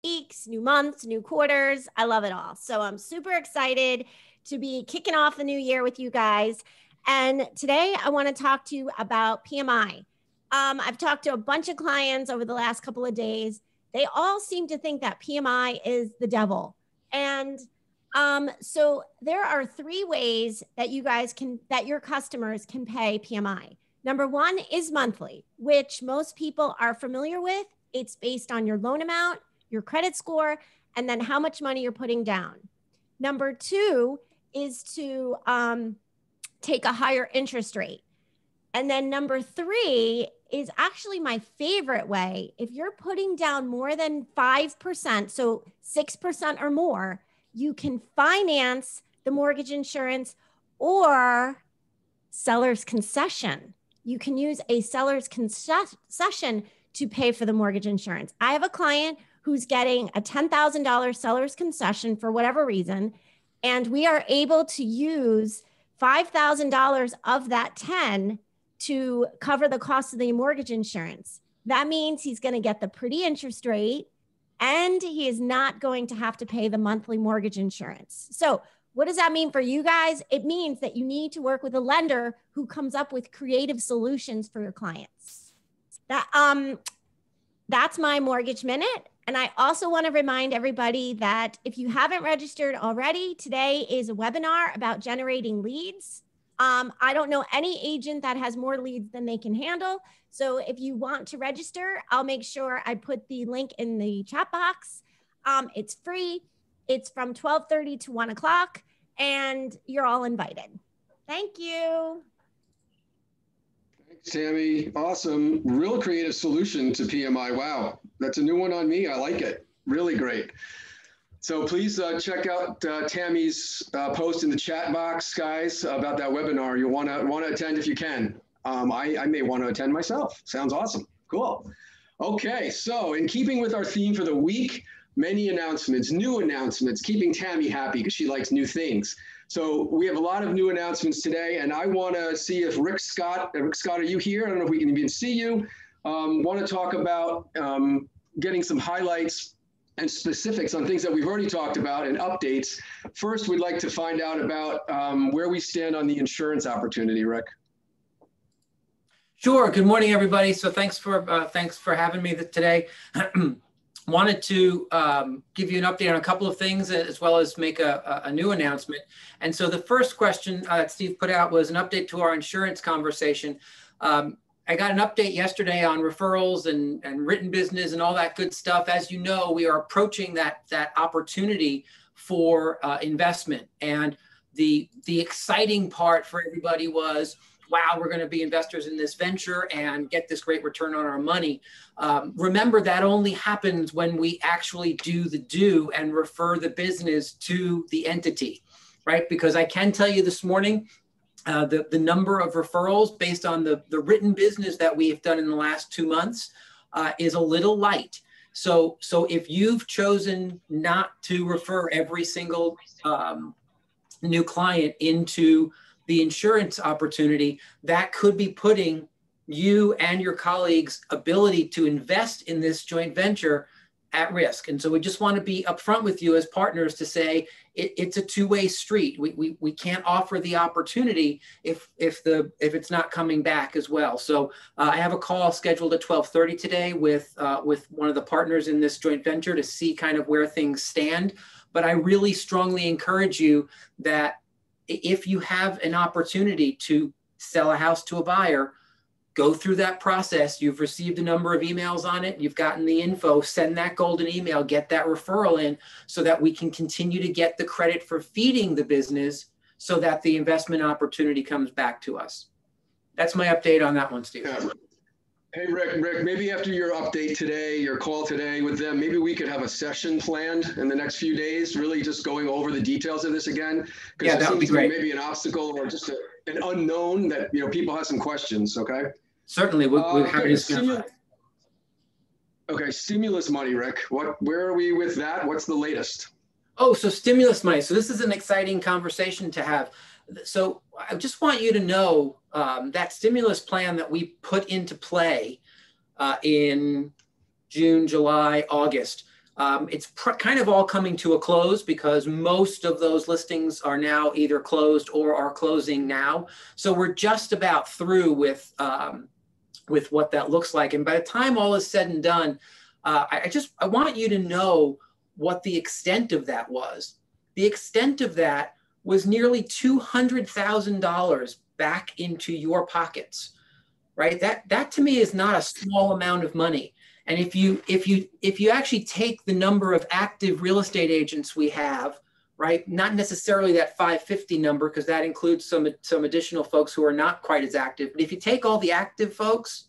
Weeks, new months, new quarters. I love it all. So I'm super excited to be kicking off the new year with you guys. And today I want to talk to you about PMI. I've talked to a bunch of clients over the last couple of days. They all seem to think that PMI is the devil. And so there are 3 ways that that your customers can pay PMI. Number 1 is monthly, which most people are familiar with. It's based on your loan amount, your credit score, and then how much money you're putting down. Number 2 is to take a higher interest rate. And then number 3 is actually my favorite way. If you're putting down more than 5%, so 6% or more, you can finance the mortgage insurance or seller's concession. You can use a seller's concession to pay for the mortgage insurance. I have a client who's getting a $10,000 seller's concession for whatever reason, and we are able to use $5,000 of that 10 to cover the cost of the mortgage insurance. That means he's going to get the pretty interest rate, and he is not going to have to pay the monthly mortgage insurance. So what does that mean for you guys? It means that you need to work with a lender who comes up with creative solutions for your clients. That's my Mortgage Minute. And I also want to remind everybody that if you haven't registered already, today is a webinar about generating leads. I don't know any agent that has more leads than they can handle. So if you want to register, I'll make sure I put the link in the chat box. It's free. It's from 12:30 to 1 o'clock, and you're all invited. Thank you. Thanks, Tammy. Awesome. Real creative solution to PMI. Wow. That's a new one on me. I like it. Really great. So please check out Tammy's post in the chat box, guys, about that webinar. You'll want to attend if you can. I may want to attend myself. Sounds awesome. Cool. Okay. So in keeping with our theme for the week, many announcements, new announcements, keeping Tammy happy because she likes new things. So we have a lot of new announcements today, and I want to see if Rick Scott, are you here? I don't know if we can even see you. Want to talk about getting some highlights and specifics on things that we've already talked about and updates. First, we'd like to find out about where we stand on the insurance opportunity, Rick. Sure. Good morning, everybody. So thanks for having me today. Wanted to give you an update on a couple of things as well as make a new announcement. And so the first question that Steve put out was an update to our insurance conversation. I got an update yesterday on referrals and written business and all that good stuff. As you know, we are approaching that opportunity for investment. And the exciting part for everybody was, wow, we're going to be investors in this venture and get this great return on our money. Remember, that only happens when we actually do and refer the business to the entity, right? Because I can tell you this morning, the number of referrals based on the written business that we have done in the last 2 months is a little light. So if you've chosen not to refer every single new client into the insurance opportunity, that could be putting you and your colleagues' ability to invest in this joint venture at risk. And so we just want to be upfront with you as partners to say it's a two-way street. We can't offer the opportunity if it's not coming back as well. So I have a call scheduled at 12:30 today with one of the partners in this joint venture to see kind of where things stand. But I really strongly encourage you that if you have an opportunity to sell a house to a buyer, go through that process. You've received a number of emails on it. You've gotten the info. Send that golden email. Get that referral in so that we can continue to get the credit for feeding the business so that the investment opportunity comes back to us. That's my update on that one, Steve. Hey, Rick, maybe after your update today, your call today with them, maybe we could have a session planned in the next few days, really just going over the details of this again. Yeah, that would be great. Maybe an obstacle or just an unknown that, people have some questions, okay? Certainly, we'll have okay, to discuss. Okay, stimulus money, Rick. Where are we with that? What's the latest? Oh, so stimulus money. So this is an exciting conversation to have. So I just want you to know that stimulus plan that we put into play in June, July, August, it's kind of all coming to a close because most of those listings are now either closed or are closing now. So we're just about through with what that looks like. And by the time all is said and done, I want you to know what the extent of that was. The extent of that was nearly $200,000 back into your pockets, right? That to me is not a small amount of money. And if you actually take the number of active real estate agents we have, right? Not necessarily that 550 number, because that includes some additional folks who are not quite as active. But if you take all the active folks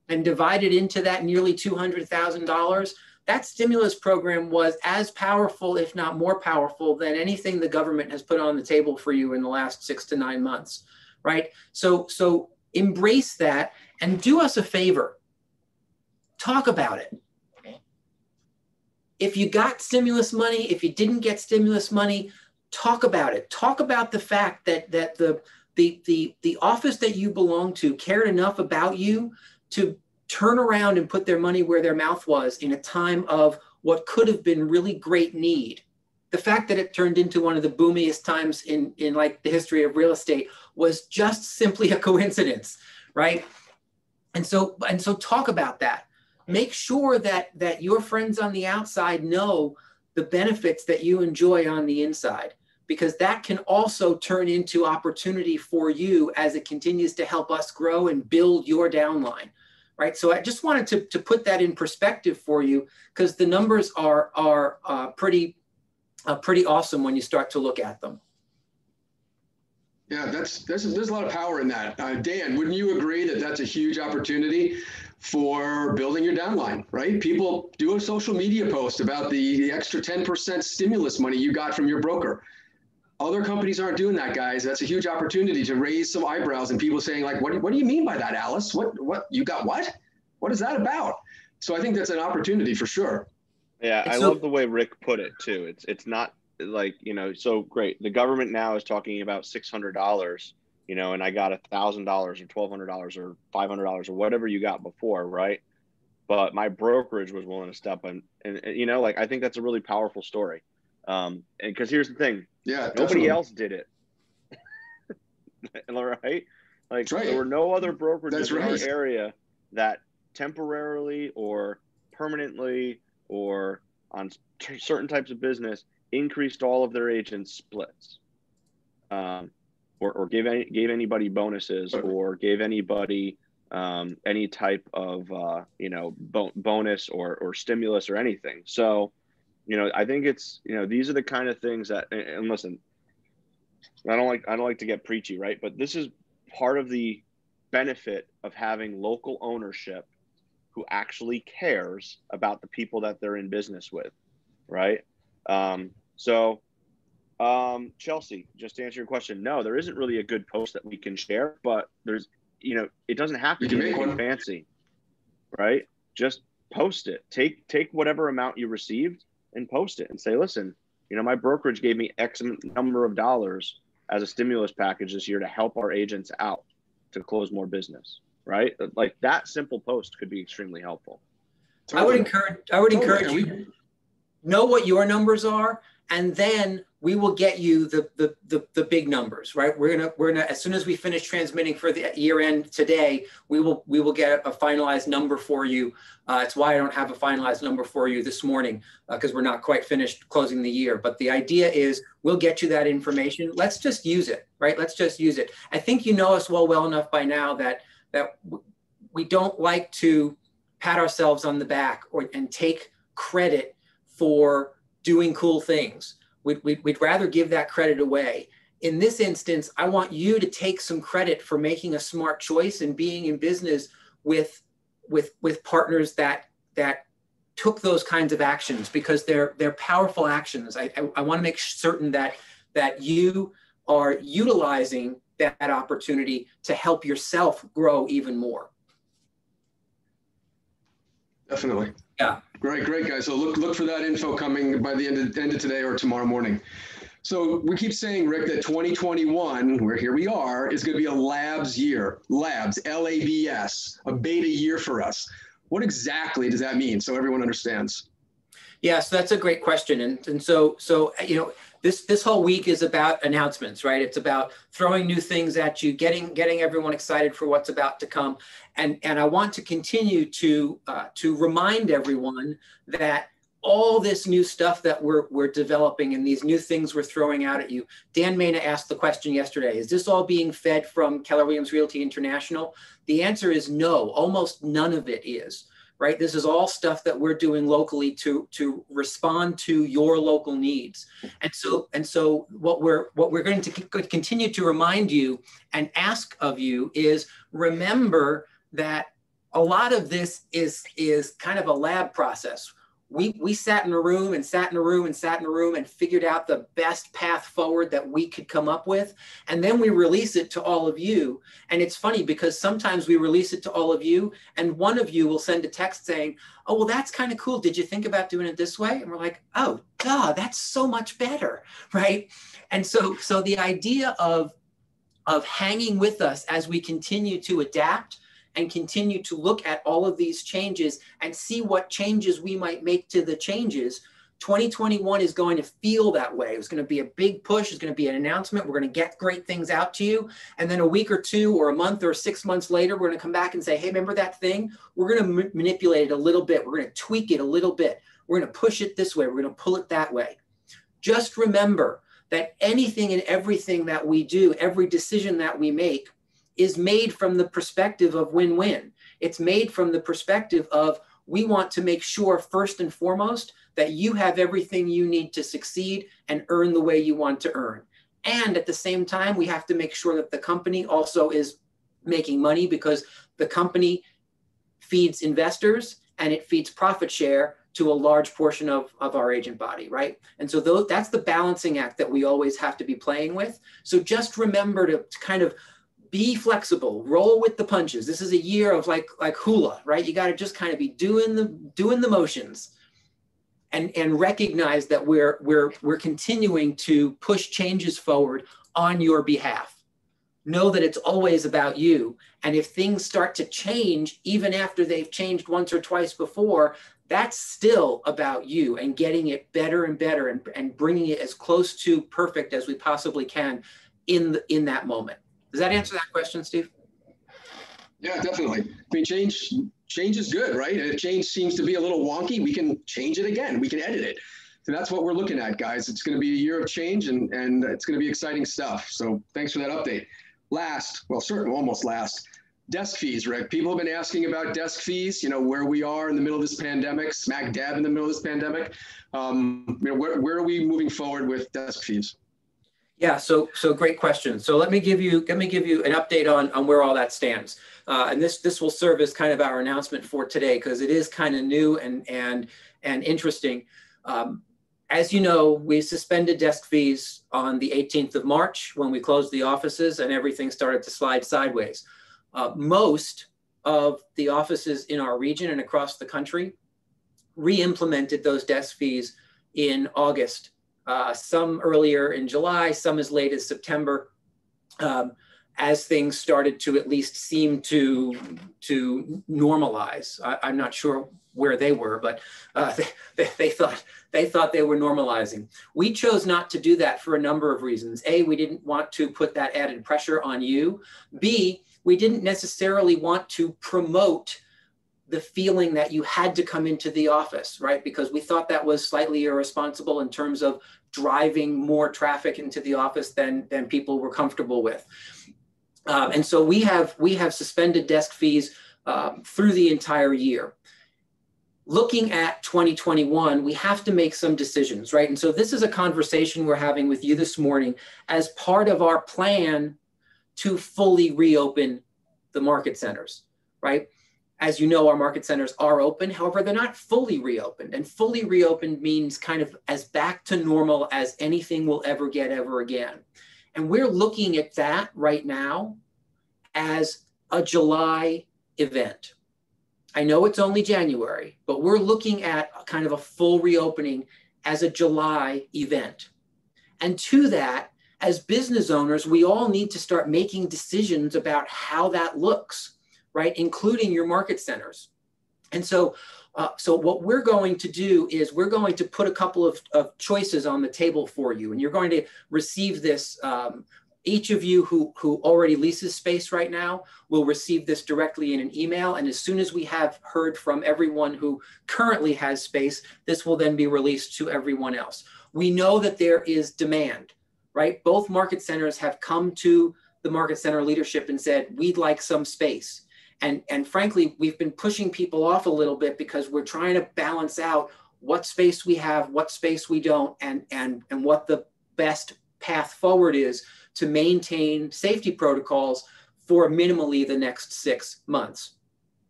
and divide it into that nearly $200,000, that stimulus program was as powerful, if not more powerful, than anything the government has put on the table for you in the last 6 to 9 months, right? So embrace that and do us a favor. Talk about it. If you got stimulus money, if you didn't get stimulus money, talk about it. Talk about the fact that the office that you belong to cared enough about you to turn around and put their money where their mouth was in a time of what could have been really great need. The fact that it turned into one of the boomiest times in like the history of real estate was just simply a coincidence, right? And so talk about that. Make sure that your friends on the outside know the benefits that you enjoy on the inside, because that can also turn into opportunity for you as it continues to help us grow and build your downline, right? So I just wanted to put that in perspective for you, because the numbers are pretty awesome when you start to look at them. Yeah, there's a lot of power in that. Dan, wouldn't you agree that that's a huge opportunity for building your downline, right? People do a social media post about the extra 10% stimulus money you got from your broker. Other companies aren't doing that, guys. That's a huge opportunity to raise some eyebrows and people saying like, what do you mean by that, Alice? What you got? What is that about? So I think that's an opportunity for sure. Yeah, I love the way Rick put it too. It's not like, so great. The government now is talking about $600, and I got $1,000 or $1,200 or $500 or whatever you got before, right? But my brokerage was willing to step in, and like, I think that's a really powerful story. And because here's the thing, nobody else did it, right? Like there were no other brokerages in our area that temporarily or permanently or on certain types of business increased all of their agents' splits, or gave anybody bonuses, or gave anybody any type of bonus or stimulus or anything. So I think it's these are the kind of things that, and listen, I don't like to get preachy, right? But this is part of the benefit of having local ownership who actually cares about the people that they're in business with, right? Chelsea, just to answer your question, no, there isn't really a good post that we can share, but there's, it doesn't have to be anything fancy, right? Just post it. Take whatever amount you received and post it and say, listen, my brokerage gave me X number of dollars as a stimulus package this year to help our agents out to close more business, right? Like that simple post could be extremely helpful. I would encourage you, know what your numbers are, and then we will get you the big numbers, right? We're gonna as soon as we finish transmitting for the year end today, we will get a finalized number for you. It's why I don't have a finalized number for you this morning, because we're not quite finished closing the year. But the idea is we'll get you that information. Let's just use it, right? Let's just use it. I think you know us well enough by now that we don't like to pat ourselves on the back and take credit for doing cool things. We'd rather give that credit away. In this instance, I want you to take some credit for making a smart choice and being in business with with partners that took those kinds of actions, because they're powerful actions. I want to make certain that you are utilizing that opportunity to help yourself grow even more. Definitely. Yeah. Great, guys. So look for that info coming by the end of today or tomorrow morning. So we keep saying, Rick, that 2021, where here we are, is going to be a labs year. Labs, L-A-B-S, a beta year for us. What exactly does that mean, so everyone understands? Yeah, so that's a great question. And so you know, this whole week is about announcements, right? It's about throwing new things at you, getting everyone excited for what's about to come. And I want to continue to remind everyone that all this new stuff that we're developing and these new things we're throwing out at you. Dan Mena asked the question yesterday, is this all being fed from Keller Williams Realty International? The answer is no, almost none of it is, right? This is all stuff that we're doing locally to respond to your local needs. And so what we're going to continue to remind you and ask of you is, remember that a lot of this is kind of a lab process. We sat in a room and sat in a room and sat in a room and figured out the best path forward that we could come up with. And then we release it to all of you. And it's funny because sometimes we release it to all of you and one of you will send a text saying, oh, well, that's kind of cool. Did you think about doing it this way? And we're like, oh, duh, that's so much better, right? And so the idea of hanging with us as we continue to adapt and continue to look at all of these changes and see what changes we might make to the changes. 2021 is going to feel that way. It's going to be a big push. It's going to be an announcement. We're going to get great things out to you. And then a week or two or a month or 6 months later, we're going to come back and say, hey, remember that thing? We're going to manipulate it a little bit. We're going to tweak it a little bit. We're going to push it this way. We're going to pull it that way. Just remember that anything and everything that we do, every decision that we make, is made from the perspective of win-win. It's made from the perspective of, we want to make sure first and foremost that you have everything you need to succeed and earn the way you want to earn. And at the same time, we have to make sure that the company also is making money, because the company feeds investors and it feeds profit share to a large portion of our agent body, right? And so that's the balancing act that we always have to be playing with. So just remember to kind of be flexible, roll with the punches. This is a year of like hula, right? You got to just kind of be doing the motions, and recognize that we're continuing to push changes forward on your behalf. Know that it's always about you. And if things start to change, even after they've changed once or twice before, that's still about you and getting it better and better and bringing it as close to perfect as we possibly can in that moment. Does that answer that question, Steve? Yeah, definitely. I mean, change is good, right? And if change seems to be a little wonky, we can change it again. We can edit it. So that's what we're looking at, guys. It's going to be a year of change, and it's going to be exciting stuff. So thanks for that update. Almost last, desk fees, Rick. People have been asking about desk fees, you know, where we are in the middle of this pandemic, smack dab in the middle of this pandemic. You know, where are we moving forward with desk fees? Yeah, so great question. So let me give you an update on where all that stands. And this will serve as kind of our announcement for today, because it is kind of new and interesting. As you know, we suspended desk fees on the 18th of March when we closed the offices and everything started to slide sideways. Most of the offices in our region and across the country re-implemented those desk fees in August. Some earlier in July, some as late as September, as things started to at least seem to normalize. I'm not sure where they were, but they thought they were normalizing. We chose not to do that for a number of reasons. A, we didn't want to put that added pressure on you. B, we didn't necessarily want to promote the feeling that you had to come into the office, right? Because we thought that was slightly irresponsible in terms of driving more traffic into the office than people were comfortable with. And so we have suspended desk fees through the entire year. Looking at 2021, we have to make some decisions, right? And so this is a conversation we're having with you this morning as part of our plan to fully reopen the market centers, right? As you know, our market centers are open. However, they're not fully reopened. And fully reopened means kind of as back to normal as anything will ever get ever again. And we're looking at that right now as a July event. I know it's only January, but we're looking at kind of a full reopening as a July event. And to that, as business owners, we all need to start making decisions about how that looks, right? Including your market centers. And so, so what we're going to do is we're going to put a couple of choices on the table for you, and you're going to receive this. Each of you who already leases space right now will receive this directly in an email. And as soon as we have heard from everyone who currently has space, this will then be released to everyone else. We know that there is demand, right? Both market centers have come to the market center leadership and said, we'd like some space. And frankly, we've been pushing people off a little bit because we're trying to balance out what space we have, what space we don't, and what the best path forward is to maintain safety protocols for minimally the next 6 months,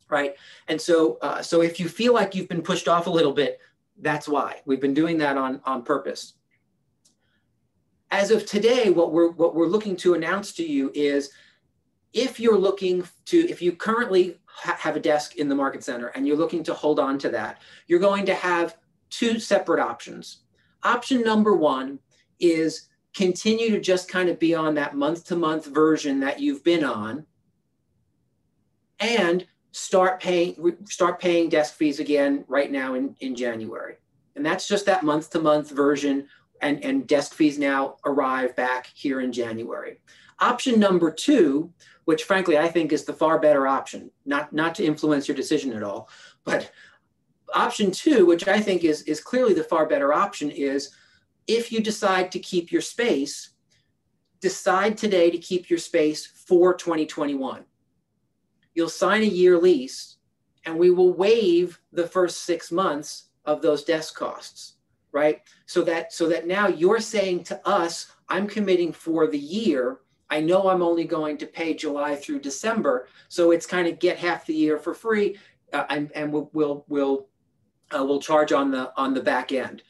right? And so, so if you feel like you've been pushed off a little bit, that's why. We've been doing that on purpose. As of today, what we're looking to announce to you is, if you currently have a desk in the market center and you're looking to hold on to that, you're going to have 2 separate options. Option number 1 is continue to just kind of be on that month-to-month version that you've been on and start paying desk fees again right now in January. And that's just that month-to-month version, and desk fees now arrive back here in January. Option number 2, which frankly I think is the far better option, not to influence your decision at all, but option 2, which I think is clearly the far better option, is if you decide to keep your space, decide today to keep your space for 2021. You'll sign a year lease and we will waive the first 6 months of those desk costs, right? So that now you're saying to us, I'm committing for the year. I know I'm only going to pay July through December, so it's kind of get half the year for free, and we'll charge on the back end.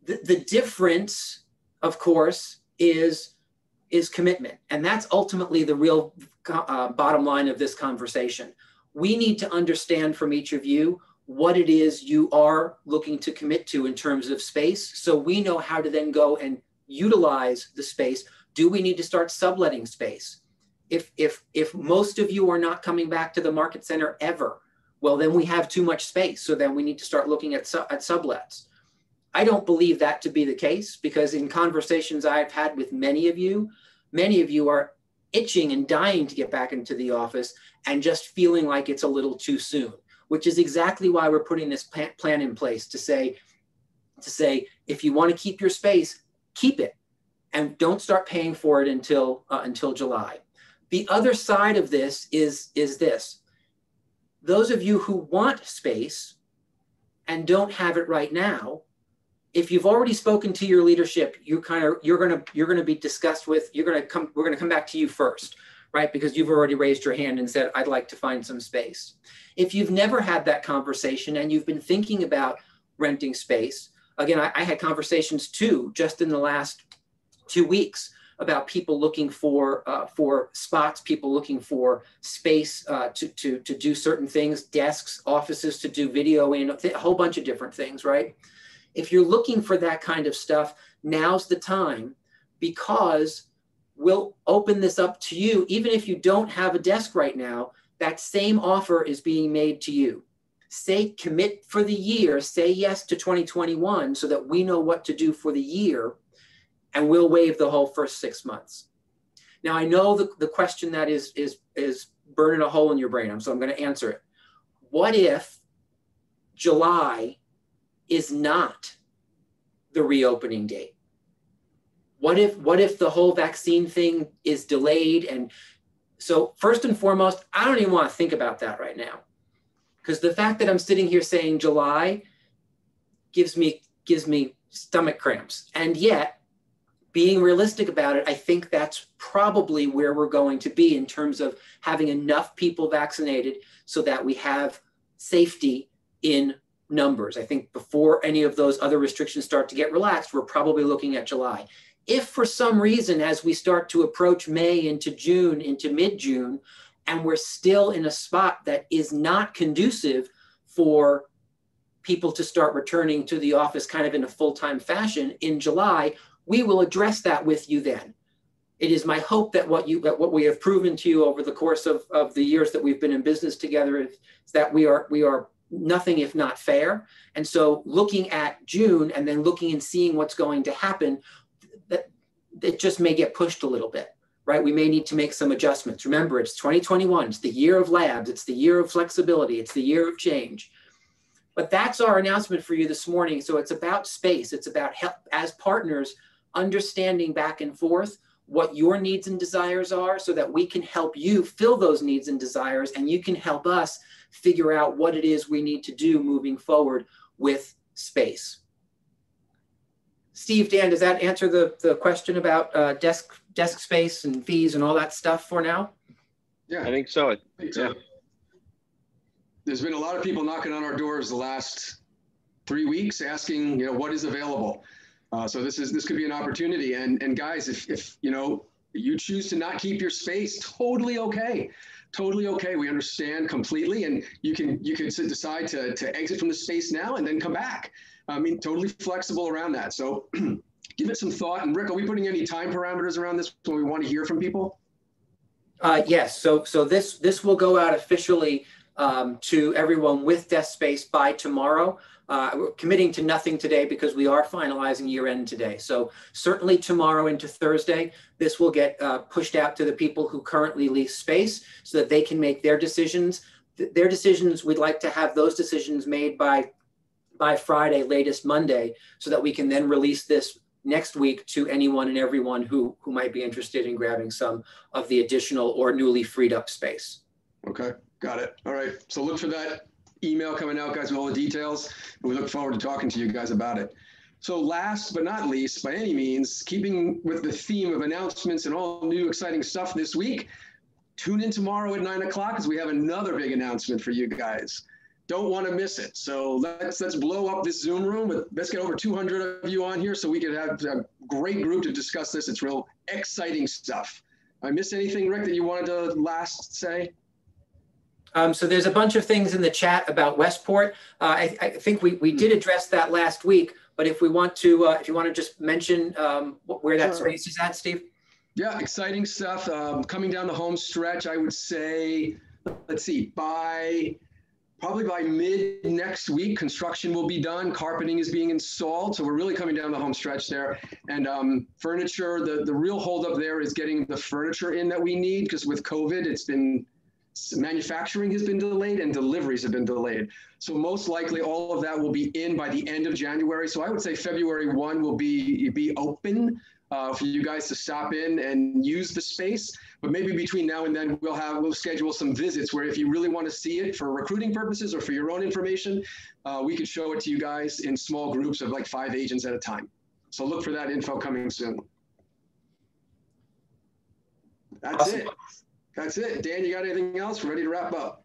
The difference, of course, is commitment, and that's ultimately the real bottom line of this conversation. We need to understand from each of you what it is you are looking to commit to in terms of space, so we know how to then go and utilize the space. Do we need to start subletting space? If most of you are not coming back to the market center ever, well, then we have too much space. So then we need to start looking at sublets. I don't believe that to be the case, because in conversations I've had with many of you are itching and dying to get back into the office and just feeling like it's a little too soon, which is exactly why we're putting this plan in place to say, if you want to keep your space, keep it. And don't start paying for it until July. The other side of this is this. Those of you who want space and don't have it right now, if you've already spoken to your leadership, you're going to be discussed with. We're going to come back to you first, right? Because you've already raised your hand and said, I'd like to find some space. If you've never had that conversation and you've been thinking about renting space, again, I had conversations too, just in the last 2 weeks, about people looking for spots, people looking for space to do certain things, desks, offices to do video in, a whole bunch of different things, right? If you're looking for that kind of stuff, now's the time, because we'll open this up to you. Even if you don't have a desk right now, that same offer is being made to you. Say commit for the year, say yes to 2021 so that we know what to do for the year, and we'll waive the whole first 6 months. Now, I know the question that is burning a hole in your brain, so I'm going to answer it. What if July is not the reopening date? What if the whole vaccine thing is delayed? And so first and foremost, I don't even want to think about that right now, because the fact that I'm sitting here saying July gives me stomach cramps. And yet, being realistic about it, I think that's probably where we're going to be in terms of having enough people vaccinated so that we have safety in numbers. I think before any of those other restrictions start to get relaxed, we're probably looking at July. If for some reason, as we start to approach May into June, into mid-June, and we're still in a spot that is not conducive for people to start returning to the office kind of in a full-time fashion in July, we will address that with you then. It is my hope that what we have proven to you over the course of the years that we've been in business together is that we are nothing if not fair. And so looking at June and then looking and seeing what's going to happen, that it just may get pushed a little bit, right? We may need to make some adjustments. Remember, it's 2021, it's the year of labs, it's the year of flexibility, it's the year of change. But that's our announcement for you this morning. So it's about space. It's about help as partners, understanding back and forth what your needs and desires are so that we can help you fill those needs and desires, and you can help us figure out what it is we need to do moving forward with space. Steve, Dan, does that answer the question about desk space and fees and all that stuff for now? Yeah, I think so. Yeah. There's been a lot of people knocking on our doors the last 3 weeks asking, what is available. So this could be an opportunity. And guys, if you choose to not keep your space, totally okay. Totally okay. We understand completely. And you can decide to exit from the space now and then come back. I mean, totally flexible around that. So give it some thought. And Rick, are we putting any time parameters around this when we want to hear from people? Yes. So this will go out officially to everyone with desk space by tomorrow. We're committing to nothing today because we are finalizing year end today. So certainly tomorrow into Thursday, this will get pushed out to the people who currently lease space so that they can make their decisions. Their decisions, we'd like to have those decisions made by Friday, latest Monday, so that we can then release this next week to anyone and everyone who might be interested in grabbing some of the additional or newly freed up space. Okay. Got it. All right. So look for that email coming out, guys, with all the details. And we look forward to talking to you guys about it. So last but not least, by any means, keeping with the theme of announcements and all new exciting stuff this week, tune in tomorrow at 9 o'clock because we have another big announcement for you guys. Don't want to miss it. So let's blow up this Zoom room. Let's get over 200 of you on here so we can have a great group to discuss this. It's real exciting stuff. I missed anything, Rick, that you wanted to last say? So there's a bunch of things in the chat about Westport. I think we did address that last week, but if you want to just mention where that space is at, Steve. Yeah, exciting stuff. Coming down the home stretch, I would say, let's see, probably by mid next week, construction will be done. Carpeting is being installed. So we're really coming down the home stretch there. And furniture, the real holdup there is getting the furniture in that we need, because with COVID, manufacturing has been delayed and deliveries have been delayed. So most likely all of that will be in by the end of January. So I would say February 1 will be open for you guys to stop in and use the space. But maybe between now and then we'll schedule some visits where if you really want to see it for recruiting purposes or for your own information, we could show it to you guys in small groups of like 5 agents at a time. So look for that info coming soon. That's awesome. That's it. Dan, you got anything else? We're ready to wrap up.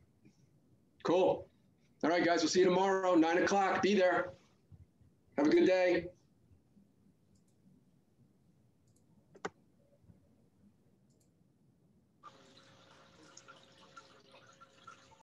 Cool. All right, guys, we'll see you tomorrow, 9 o'clock. Be there. Have a good day.